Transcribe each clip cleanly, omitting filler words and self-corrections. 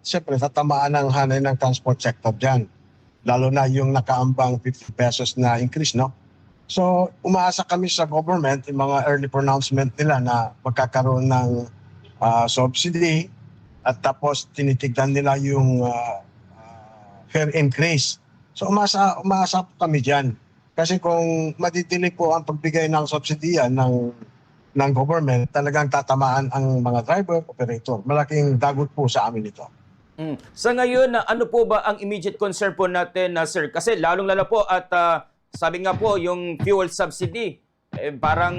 siyempre tatamaan ang hanay ng transport sector dyan. Lalo na yung nakaambang 50 pesos na increase, no? So, umaasa kami sa government, yung mga early pronouncement nila na magkakaroon ng subsidy at tapos tinitignan nila yung fare increase. So, umaasa po kami dyan. Kasi kung madidili po ang pagbigay ng subsidy ng government, talagang tatamaan ang mga driver, operator. Malaking dagot po sa amin ito. Sa ngayon, ano po ba ang immediate concern po natin, sir? Kasi lalong-lalo po at sabi nga po, yung fuel subsidy, parang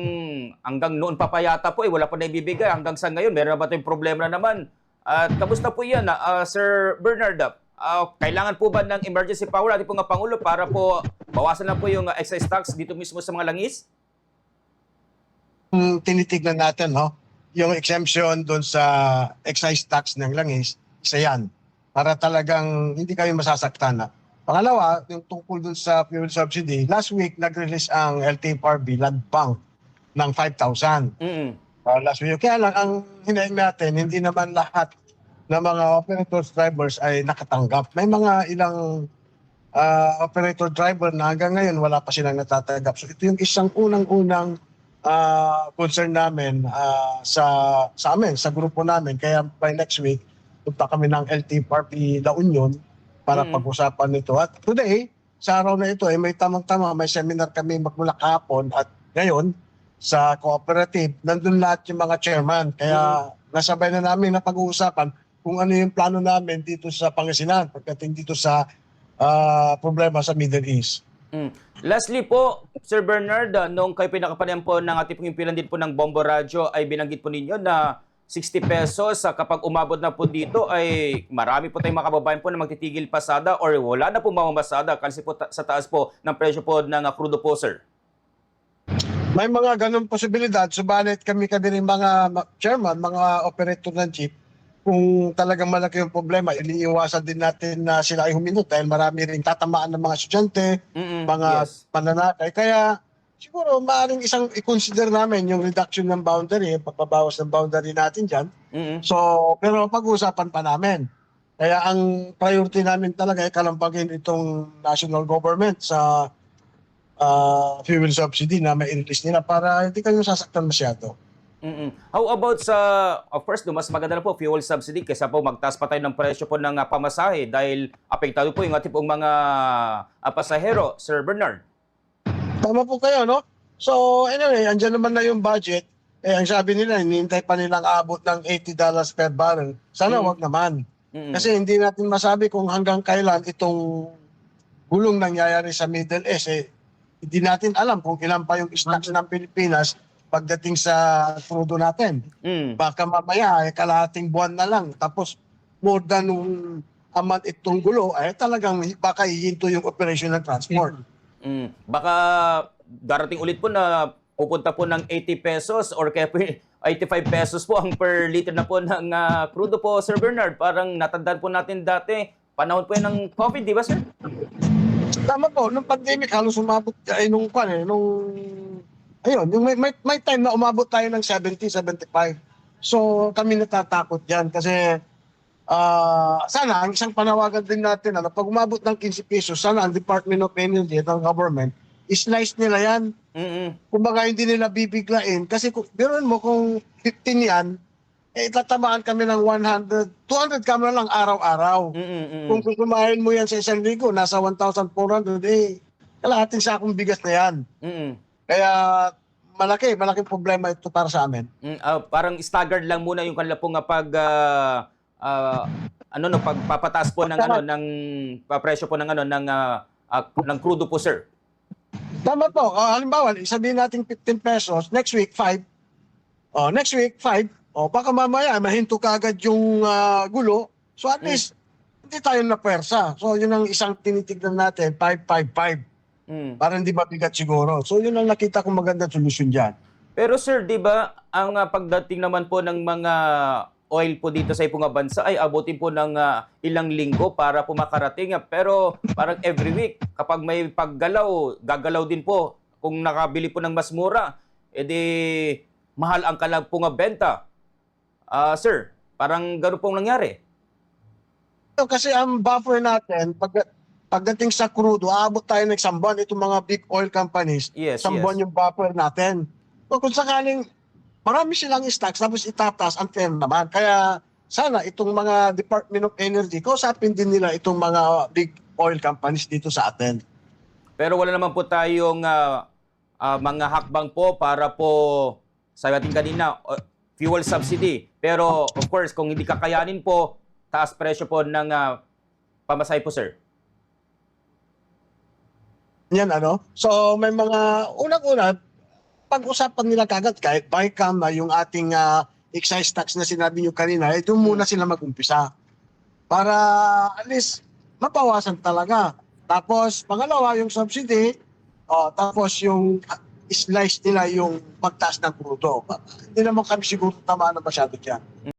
hanggang noon pa yata po, wala pa na ibibigay. Hanggang sa ngayon, meron na ba tayong problema na naman? At kamusta po yan, Sir Bernard? Kailangan po ba ng emergency power ating po nga Pangulo para po bawasan na po yung excise tax dito mismo sa mga langis? Tinitignan natin, no? Yung exemption doon sa excise tax ng langis, isa yan. Para talagang hindi kami masasaktan. Na. Pangalawa, yung tungkol doon sa fuel subsidy, last week nag-release ang LTFRB Land Bank ng 5,000. Last week. Kaya lang, ang hinaing natin, hindi naman lahat ng mga operators drivers ay nakatanggap. May mga ilang operator driver na hanggang ngayon wala pa silang natatanggap. So ito yung isang unang-unang concern namin sa amin, sa grupo namin. Kaya by next week, punta kami ng LTFRB La Union para pag-usapan nito. At today, sa araw na ito, may tamang-tama, may seminar kami magmula kahapon at ngayon sa cooperative, nandun lahat yung mga chairman. Kaya nasabay na namin na pag-uusapan kung ano yung plano namin dito sa Pangasinan pagdating dito sa problema sa Middle East. Lastly po, Sir Bernard, nung kayo pinakapanayan po ng ating pimpilan din po ng Bombo Radio, ay binanggit po ninyo na 60 pesos kapag umabot na po dito ay marami po tayong mga kababayan po na magtitigil pasada or wala na po mamamasada kasi po sa taas po ng presyo po ng crudo po, sir. May mga ganun posibilidad, subalit kami rin mga chairman, mga operator ng jeep, kung talagang malaki yung problema, iniiwasan din natin na sila ay huminto dahil marami rin tatamaan ng mga estudyante, mga pananakay. Kaya siguro maaaring isang i-consider namin yung reduction ng boundary, yung pagbabawas ng boundary natin dyan. So, pero pag-uusapan pa namin. Kaya ang priority namin talaga ay kalampagin itong national government sa fuel subsidy na mai-release nila para hindi kami masasaktan masyado. How about sa, of course, mas maganda na po fuel subsidy kaysa po magtaas pa tayo ng presyo po ng pamasahe dahil apektado po yung ating pong mga pasahero, Sir Bernard. Tama po kayo, no? So, anyway, andyan naman na yung budget. Ang sabi nila, hinihintay pa nilang abot ng $80 per barrel. Sana wag naman. Kasi hindi natin masabi kung hanggang kailan itong gulong nangyayari sa Middle East. Hindi natin alam kung ilan pa yung stocks ng Pilipinas pagdating sa crudo natin. Baka mamaya, kalahating buwan na lang. Tapos, more than amount itong gulo, talagang baka hihinto yung operation ng transport. Baka darating ulit po na pupunta po ng 80 pesos or kaya 85 pesos po ang per liter na po ng crudo po, Sir Bernard. Parang natandaan po natin dati, panahon po yan ng COVID, di ba, sir? Tama po, nung pandemic halos umabot ayun, yung may time na umabot tayo ng 70, 75. So kami natatakot yan kasi sana ang isang panawagan din natin na pag umabot ng 15 pesos, sana ang Department of Energy ng government slice nila yan. Kumbaga hindi nila bibiglain kasi biruin mo kung 15 yan, tatamaan kami ng 100, 200 kami lang araw-araw. Kung kumain mo yan sa isang linggo, nasa 1,400, kalahating sakong bigas na yan. Kaya malaking problema ito para sa amin. Parang staggered lang muna yung kanila pong pagpapataas po ng ng presyo po ng ng crudo po, sir. Tama po. Halimbawa, sabihin natin 15 pesos, next week 5. Next week 5. Baka mamaya mahinto kaagad yung gulo. So at least hindi tayo na pwersa. So yun ang isang tinitignan natin, 555. Para hindi mabigat siguro. So yun ang nakita kong magandang solusyon dyan. Pero sir, di ba, ang pagdating naman po ng mga oil po dito sa ipong bansa ay abutin po ng ilang linggo para po makarating. Pero parang every week, kapag may paggalaw, gagalaw din po. Kung nakabili po ng mas mura, edi mahal ang kalag po nga benta. Sir, parang gano'n pong nangyari. Kasi ang buffer natin, pagdating sa crude, aabot tayo ng isang buwan. Itong mga big oil companies, Yes, isang yes. buwan yung buffer natin. So kung sakaling marami silang stocks, tapos itatas, ang fair naman. Kaya sana itong mga Department of Energy, kausapin din nila itong mga big oil companies dito sa atin. Pero wala naman po tayong mga hakbang po para po, sabi natin kanina, fuel subsidy. Pero of course, kung hindi kakayanin po, taas presyo po ng pamasahe po, sir. Yan ano. So may mga unang-una, pag-usapan nila kagad kahit BICAM na yung ating excise tax na sinabi nyo kanina, doon muna sila mag-umpisa. Para at least mapawasan talaga. Tapos pangalawa yung subsidy, tapos yung slice nila yung pagtaas ng krudo. Hindi naman kami siguro tamaan na masyado dyan.